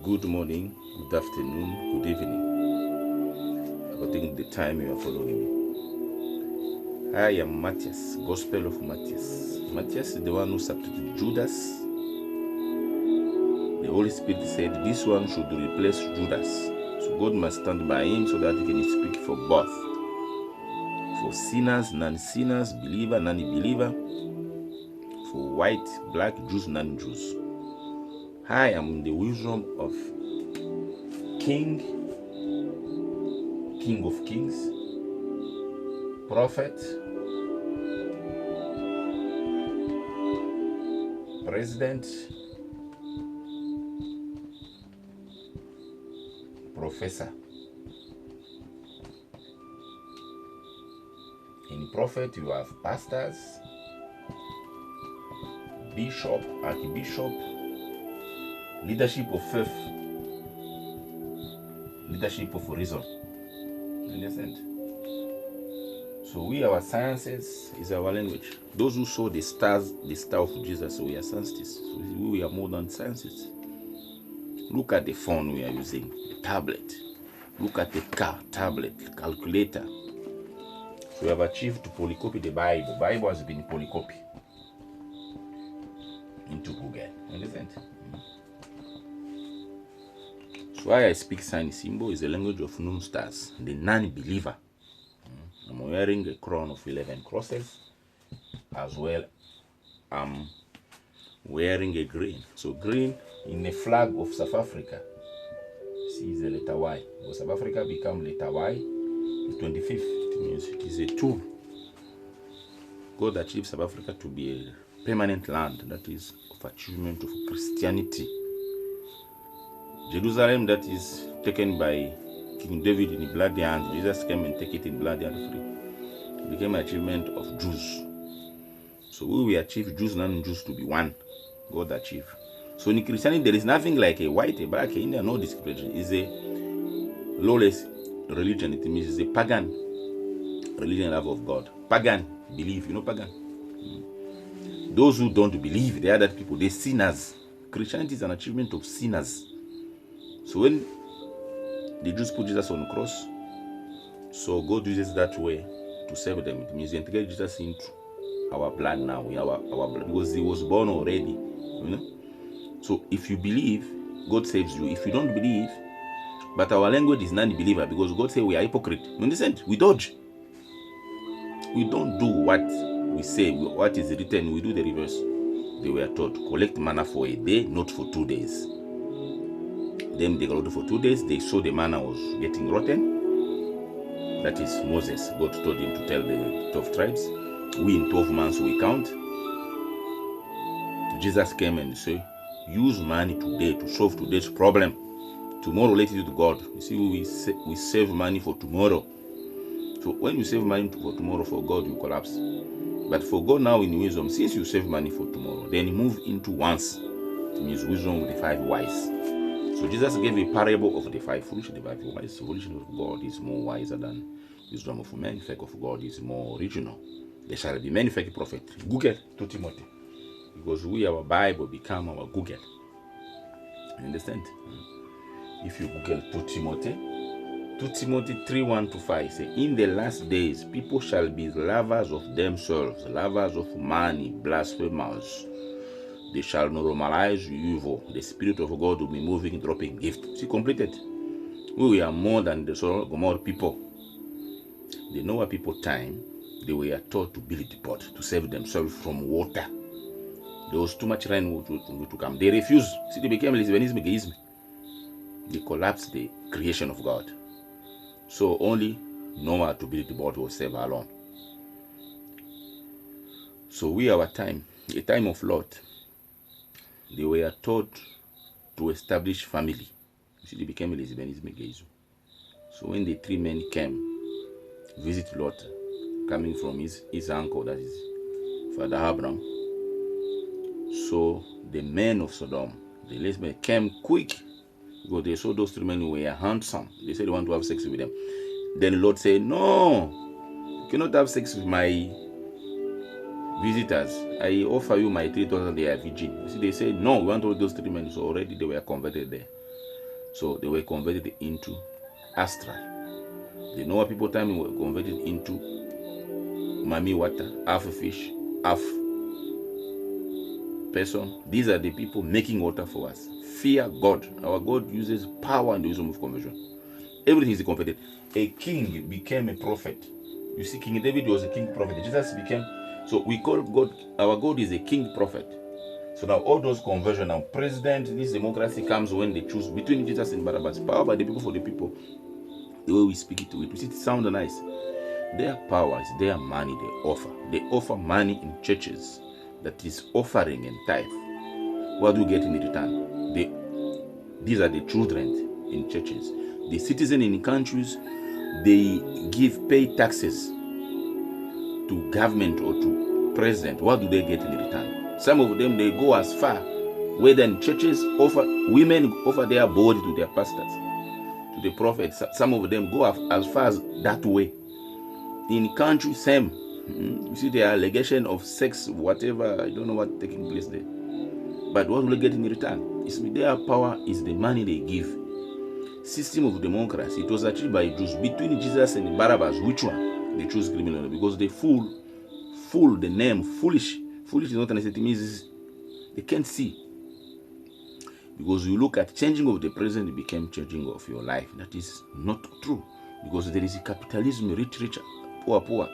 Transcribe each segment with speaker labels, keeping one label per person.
Speaker 1: Good morning, good afternoon, good evening, according to the time you are following me. I am Matthias, Gospel of Matthias. Matthias is the one who substituted Judas. The Holy Spirit said this one should replace Judas. So God must stand by him so that he can speak for both. For sinners, non-sinners, believer, non-believer. For white, black, Jews, non-Jews. I am the wisdom of King of Kings, Prophet, President, Professor. In Prophet you have pastors, Bishop, Archbishop, leadership of faith, leadership of reason. Understand? So our sciences is our language. Those who saw the stars, the star of Jesus, so we are scientists. So we are more than scientists. Look at the phone we are using, the tablet. Look at the car, tablet, calculator. So we have achieved to polycopy the Bible. Bible has been polycopied into Google. Understand? So why I speak sign symbol is the language of known stars, the non-believer. I'm wearing a crown of 11 crosses, as well I'm wearing a green. So green in the flag of South Africa, see is the letter Y. Because South Africa become letter Y, the 25th. It means it is a tool. God achieved South Africa to be a permanent land, that is of achievement of Christianity. Jerusalem, that is taken by King David in bloody hand. Jesus came and take it in bloody hand free. It became an achievement of Jews. So we achieve Jews, non-Jews to be one. God achieved. So in Christianity, there is nothing like a white, a black, a Indian, no discrimination. It's a lawless religion. It means it's a pagan religion, love of God. Pagan belief, pagan. Those who don't believe, they are that people, they're sinners. Christianity is an achievement of sinners. So when the Jews put Jesus on the cross, so God uses that way to save them. It means integrate Jesus into our blood now, our blood, because he was born already. So if you believe, God saves you. If you don't believe, but our language is non-believer, because God says we are hypocrite. You understand? We dodge. We don't do what we say, what is written. We do the reverse. They were taught, collect manna for a day, not for 2 days. Then they collected for 2 days. They saw the manna was getting rotten. That is Moses. God told him to tell the 12 tribes. We in 12 months we count. Jesus came and said, use money today to solve today's problem. Tomorrow let it to God. You see, we save money for tomorrow. So when you save money for tomorrow, for God, you collapse. But for God now in wisdom, since you save money for tomorrow, then you move into once. It means wisdom with the 5 wise. So Jesus gave a parable of the 5 foolish and the 5 wise. The foolishness of God is more wiser than wisdom of men. Fake of God is more original. There shall be many fake prophets. Google 2 Timothy. Because our Bible become our Google. You understand? If you Google 2 Timothy 3:1-5 say, in the last days, people shall be lovers of themselves, lovers of money, blasphemers. They shall normalize evil. The Spirit of God will be moving, dropping gifts. See, completed. We are more than the Gomorrah people. The Noah people time, they were taught to build the boat to save themselves from water. There was too much rain to come. They refused. See, they became lesbianism. They collapsed the creation of God. So only Noah to build the boat was saved alone. So our time, a time of Lot, they were taught to establish family. You see, they became lesbianism. So when the 3 men came, visit Lot, coming from his uncle, that is Father Abraham. So the men of Sodom, the lesbian, came quick, because they saw those 3 men who were handsome. They said they want to have sex with them. Then Lord said, no, you cannot have sex with my visitors. I offer you my 3,000, they are virgin. You see, they said, no, we want all those 3 men. So already they were converted there. So they were converted into astral. The Noah people time were converted into mami water, half fish, half person. These are the people making water for us. Fear God. Our God uses power and the wisdom of conversion. Everything is converted. A king became a prophet. You see, King David was a king prophet. Jesus became. So we call God, our God is a king prophet. So now all those conversion, now president, this democracy comes when they choose between Jesus and Barabbas. Power by the people for the people. The way we speak it to it, we see it sound nice. Their power is their money they offer. They offer money in churches that is offering and tithe. What do you get in return? These are the children in churches. The citizens in countries, they pay taxes to government or to president. What do they get in return? Some of them, they go as far, whether in churches, women offer their body to their pastors, to the prophets. Some of them go as far as that way. In country, same. You see the allegation of sex, whatever, I don't know what taking place there. But what will they get in return? It's their power is the money they give. System of democracy, it was achieved by Jews. Between Jesus and Barabbas, which one? They choose criminal because they fool the name, foolish. Foolish is not an it means they can't see. Because you look at changing of the present, it became changing of your life. That is not true. Because there is a capitalism, rich, poor, poor.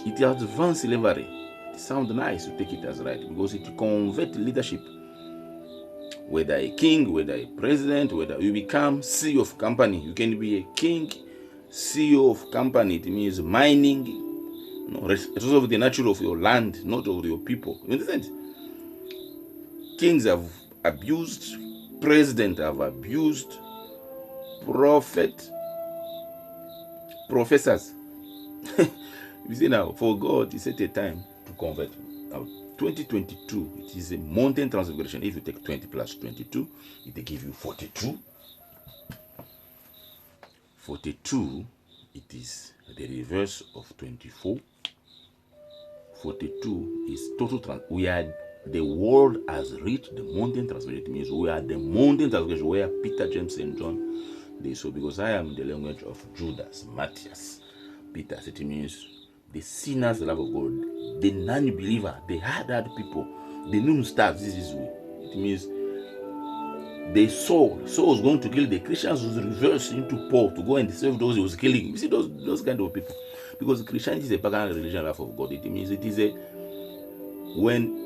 Speaker 1: It has advanced slavery. It sounds nice to take it as right because it converts leadership. Whether a king, whether a president, whether you become CEO of company, you can be a king, CEO of company. It means mining, resource of the nature of your land, not of your people. You understand? Kings have abused, presidents have abused, professors. You see now, for God, He set a time to convert. Now, 2022, it is a mountain transfiguration. If you take 20 plus 22, it will give you 42. 42, it is the reverse of 24. 42 is total the world has reached the mountain transfiguration. It means we are the mountain transfiguration where Peter, James, and John they saw. Because I am the language of Judas, Matthias, Peter. It means the sinners, the love of God, the non-believer, the hard people, the noon stars. This is way. It means they Saul was going to kill the Christians, was reversed into Paul to go and save those he was killing. You see those kind of people, because Christianity is a pagan religion, life of God. It means it is when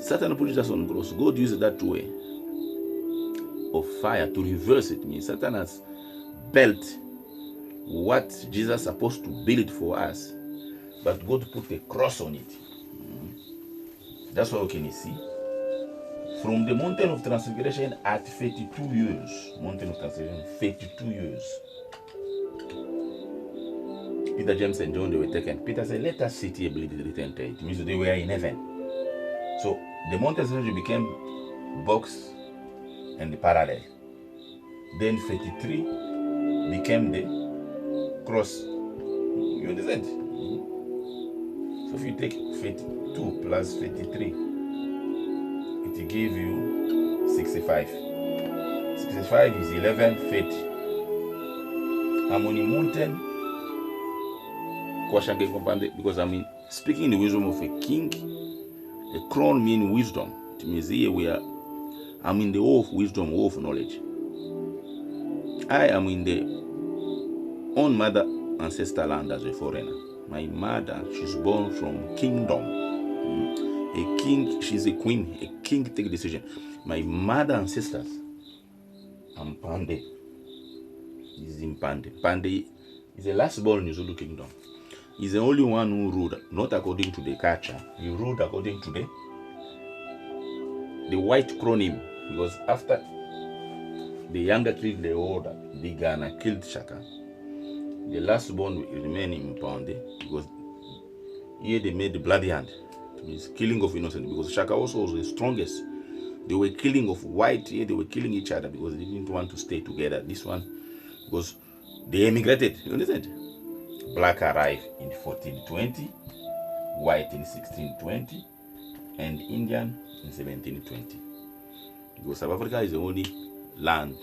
Speaker 1: Satan put Jesus on the cross, God used that way of fire to reverse it. It means Satan has built what Jesus is supposed to build for us, but God put a cross on it. That's what we can see. From the mountain of transfiguration at 32 years, mountain of transfiguration, 32 years. Peter, James, and John, they were taken. Peter said, let us sit here, believe it written. It means they were in heaven. So the mountain of transfiguration became box and the parallel. Then 33 became the cross. You understand? So if you take 52 plus 53, it will give you 65. 65 is 11 feet. I'm on a mountain. Because I'm speaking the wisdom of a king. A crown means wisdom. It means here I'm in the hall of wisdom, hall of knowledge. I am in the own mother ancestral land as a foreigner. My mother, she's born from kingdom. A king, she's a queen. A king take decision. My mother ancestors, I'm Pande. He's in Pande. Pande is the last born in Zulu kingdom. He's the only one who ruled, not according to the culture. He ruled according to the white crown him. Because after the younger killed the older, the Ghana killed Shaka. The last born will remain in Pande, because here they made the bloody hand. It means killing of innocent, because Shaka also was the strongest. They were killing of white, here they were killing each other because they didn't want to stay together. This one, because they emigrated, you understand? Black arrived in 1420, white in 1620, and Indian in 1720. Because South Africa is the only land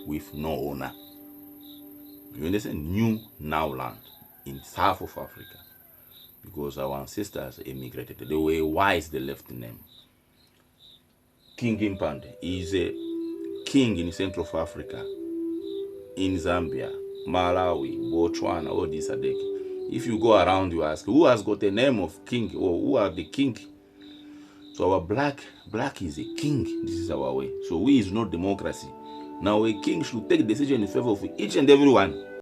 Speaker 1: with no owner. You understand? New Now land in south of Africa. Because our ancestors emigrated. They were wise, they left the name. King Impande is a king in Central Africa, in Zambia, Malawi, Botswana, all these are there. If you go around, you ask, who has got the name of king, or who are the king? So our black is a king. This is our way. So we is not democracy. Now a king should take decision in favor of each and everyone.